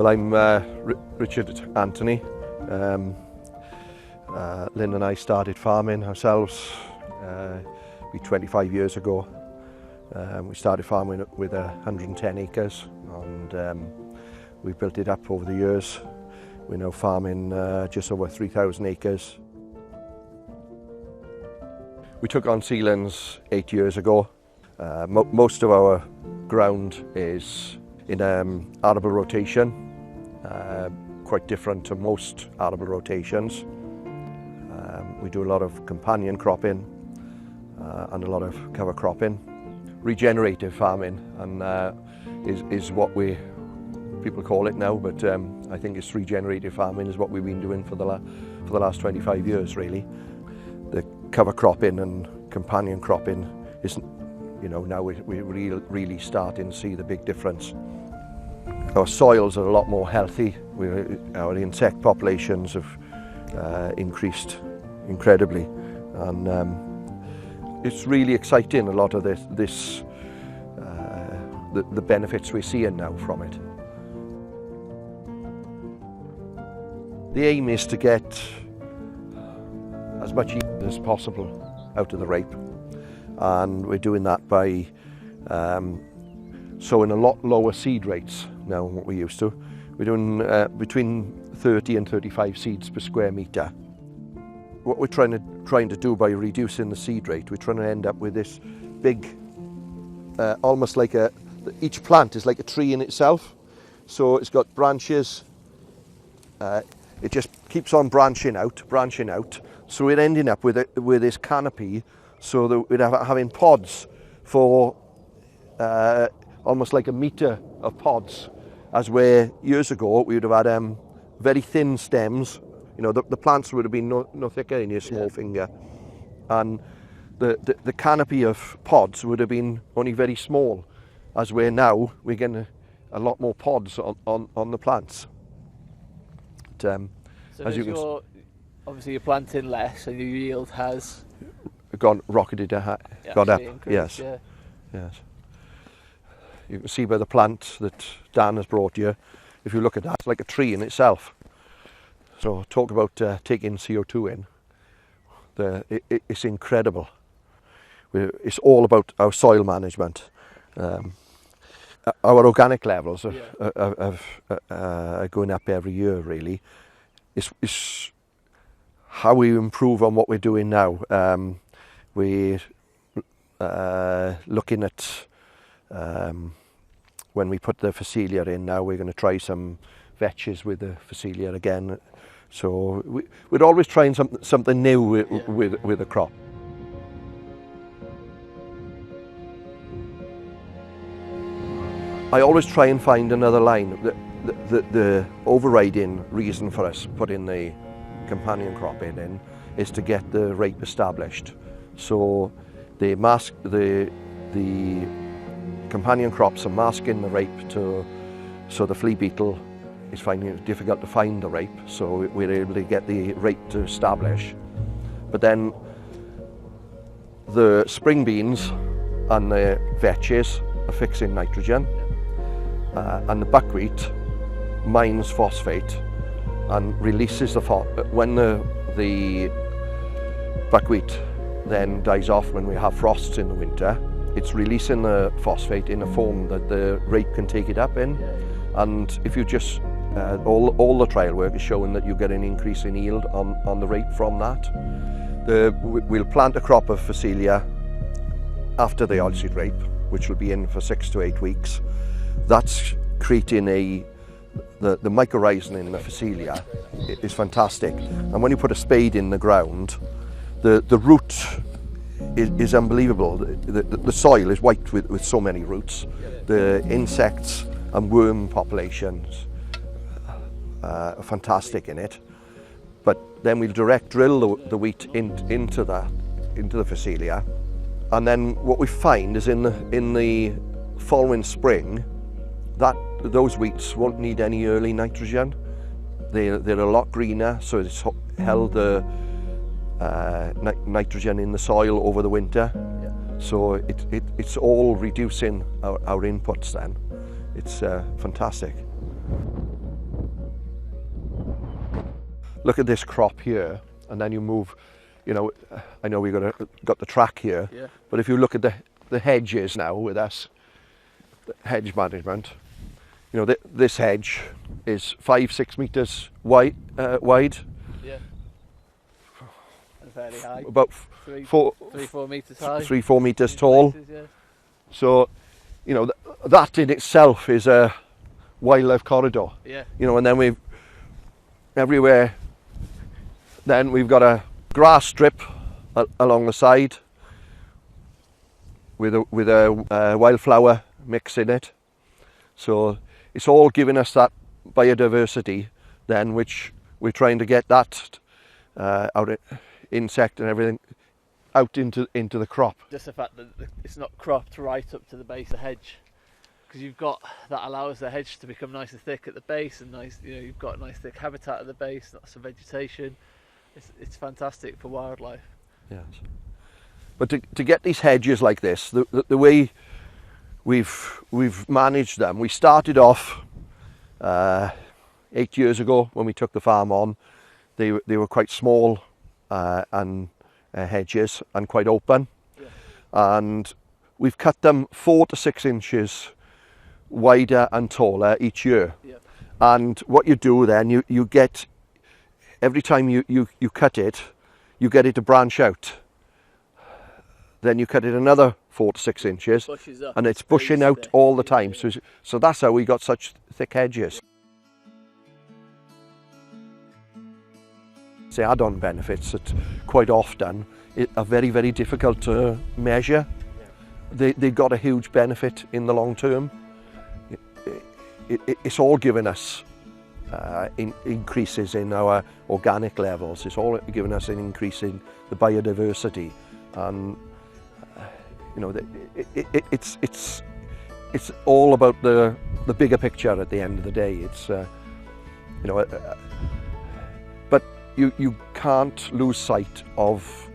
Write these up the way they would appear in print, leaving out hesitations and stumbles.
Well, I'm Richard Anthony. Lyn and I started farming ourselves 25 years ago. We started farming with 110 acres and we've built it up over the years. We're now farming just over 3,000 acres. We took on seedlings 8 years ago. Most of our ground is in arable rotation, quite different to most arable rotations. We do a lot of companion cropping and a lot of cover cropping. Regenerative farming is what people call it now, but I think it's regenerative farming is what we've been doing for the last 25 years really. The cover cropping and companion cropping isn't, now we're really starting to see the big difference. Our soils are a lot more healthy. Our insect populations have increased incredibly, and it's really exciting, a lot of the benefits we're seeing now from it. The aim is to get as much yield as possible out of the rape, and we're doing that by sowing a lot lower seed rates now than what we used to. We're doing between 30 and 35 seeds per square metre. What we're trying to do by reducing the seed rate, we're trying to end up with this big, almost like each plant is like a tree in itself. So it's got branches, it just keeps on branching out. So we're ending up with this canopy, so that we're having pods for almost like a metre of pods, as where years ago we would have had very thin stems. The plants would have been no thicker than your small finger, and the canopy of pods would have been only very small, as where now we're getting a lot more pods on the plants. So as obviously you're planting less and your yield has gone rocketed, got up. Increased, yes. Yes. You can see by the plant that Dan has brought you, if you look at that, it's like a tree in itself. So talk about taking CO2 in. It's incredible. It's all about our soil management. Our organic levels are going up every year really. It's how we improve on what we're doing now. We're looking at when we put the phacelia in now, we're going to try some vetches with the phacelia again. So we're always trying something new with the crop. I always try and find another line. The overriding reason for us putting the companion crop in is to get the rape established. So the companion crops are masking the rape so the flea beetle is finding it difficult to find the rape, so we're able to get the rape to establish. But then the spring beans and the vetches are fixing nitrogen, and the buckwheat mines phosphate and releases when the buckwheat then dies off when we have frosts in the winter. It's releasing the phosphate in a form that the rape can take it up in, and if you just all the trial work is showing that you get an increase in yield on the rape from that. We'll plant a crop of phacelia after the oilseed rape, which will be in for 6 to 8 weeks. That's creating the mycorrhizin in the phacelia is fantastic, and when you put a spade in the ground, the root is unbelievable. The soil is white with so many roots. The insects and worm populations are fantastic in it. But then we'll direct drill the wheat into the phacelia, and then what we find is in the following spring that those wheats won't need any early nitrogen. They're a lot greener, so it's held the nitrogen in the soil over the winter. Yeah. So it's all reducing our inputs then. It's fantastic. look at this crop here, and then you move, you know, I know we've got the track here, yeah. but if you look at the hedges now with us, the hedge management, you know, this hedge is 5-6 metres wide. Yeah. And fairly high. About 3-4 metres high. 3-4 metres tall. Places, yeah. So, you know, that in itself is a wildlife corridor. Yeah. You know, and then we've everywhere. Then we've got a grass strip along the side with a wildflower mix in it. So it's all giving us that biodiversity then, which we're trying to get that insect and everything out into the crop. Just the fact that it's not cropped right up to the base of the hedge, because that allows the hedge to become nice and thick at the base, and nice, you know, you've got nice thick habitat at the base, lots of vegetation. It's fantastic for wildlife. Yes. But to get these hedges like this, the way we've managed them, we started off 8 years ago when we took the farm on. They were quite small and hedges and quite open, yeah. And we've cut them 4 to 6 inches wider and taller each year. Yeah. And what you do then, you get, every time you cut it, you get it to branch out. Then you cut it another 4 to 6 inches, and it's bushing out all the time. Yeah. So that's how we got such thick hedges. The add-on benefits that quite often are very, very difficult to measure. Yeah. They got a huge benefit in the long term. It's all given us increases in our organic levels. It's all given us an increase in the biodiversity, and you know, it's all about the bigger picture at the end of the day. It's you know, but you can't lose sight of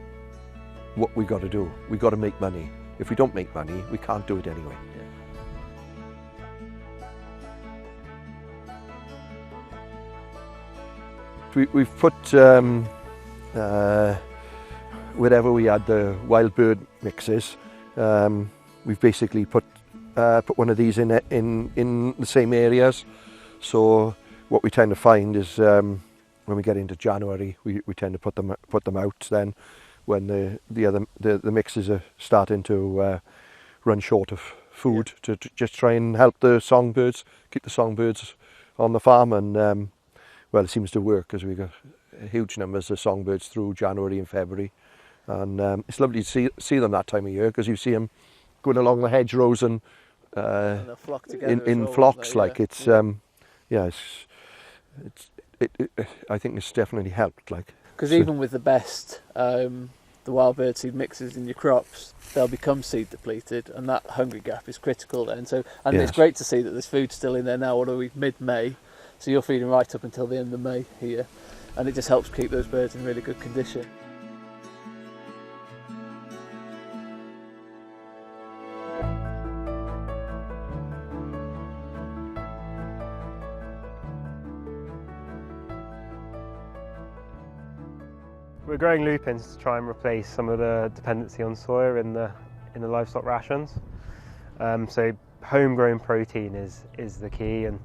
what we got to do. We got to make money. If we don't make money, we can't do it anyway. We've put wherever we had the wild bird mixes, we've basically put one of these in the same areas. So what we tend to find is when we get into January, we tend to put them out then when the mixes are starting to run short of food, yeah. to just try and help the songbirds, keep the songbirds on the farm. And well, it seems to work because we've got huge numbers of songbirds through January and February, and it's lovely to see them that time of year, because you see them going along the hedgerows and flock in flocks. Like it's yeah, I think it's definitely helped. Like, because even with the best the wild bird seed mixes in your crops, they'll become seed depleted, and that hungry gap is critical then. So, and yes. It's great to see that there's food still in there now. What are we, mid-May? So you're feeding right up until the end of May here, and it just helps keep those birds in really good condition. We're growing lupins to try and replace some of the dependency on soya in the livestock rations. So homegrown protein is the key, and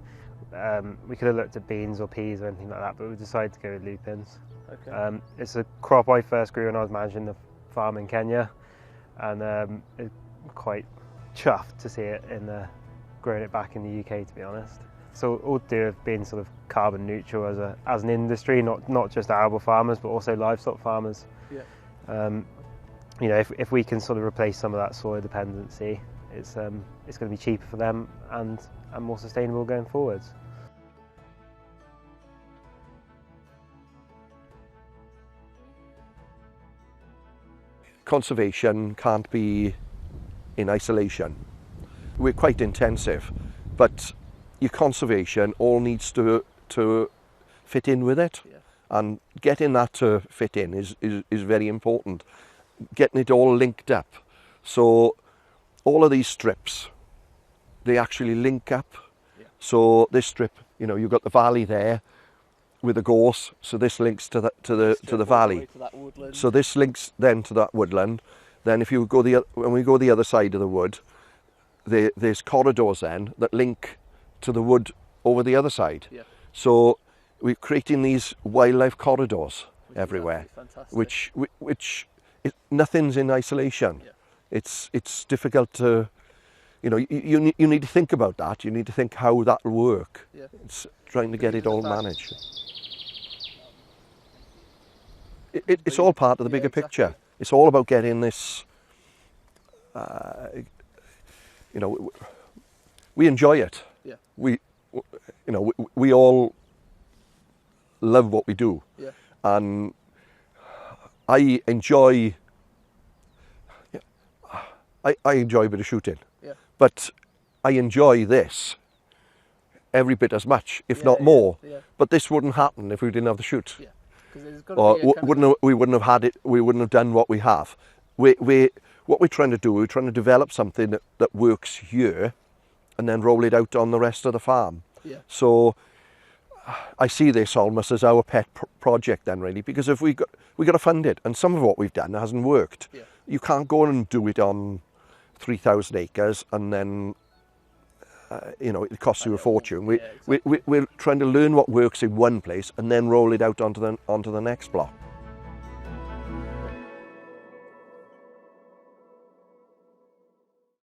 we could have looked at beans or peas or anything like that, but we decided to go with lupins. Okay. It's a crop I first grew when I was managing the farm in Kenya, and it's quite chuffed to see it growing it back in the UK, to be honest. So all to do with being sort of carbon neutral as an industry, not just arable farmers but also livestock farmers. Yeah. You know, if we can sort of replace some of that soy dependency, it's going to be cheaper for them and more sustainable going forwards. Conservation can't be in isolation. We're quite intensive, but your conservation all needs to fit in with it, yeah. And getting that to fit in is very important. Getting it all linked up. So all of these strips, they actually link up. Yeah. So this strip, you know, you've got the valley there, with the gorse, so this links to the valley. To that woodland. So this links then to that woodland. Then if you go when we go the other side of the wood, there's corridors then that link to the wood over the other side. Yeah. So we're creating these wildlife corridors everywhere, which nothing's in isolation. Yeah. It's difficult to, you need to think about that. You need to think how that will work. Yeah. It's trying to get it all managed. It's all part of the bigger picture. It's all about getting this. We enjoy it. Yeah. We all love what we do. Yeah. And I enjoy. I enjoy a bit of shooting. Yeah. But I enjoy this every bit as much, if not more. Yeah. But this wouldn't happen if we didn't have the shoot. Yeah. We wouldn't have had it. We wouldn't have done what we have. What we're trying to do, we're trying to develop something that works here, and then roll it out on the rest of the farm. Yeah. So I see this almost as our pet project then, really, because if we got to fund it, and some of what we've done hasn't worked. Yeah. You can't go and do it on 3,000 acres and then it costs you a fortune. We're trying to learn what works in one place and then roll it out onto the next block.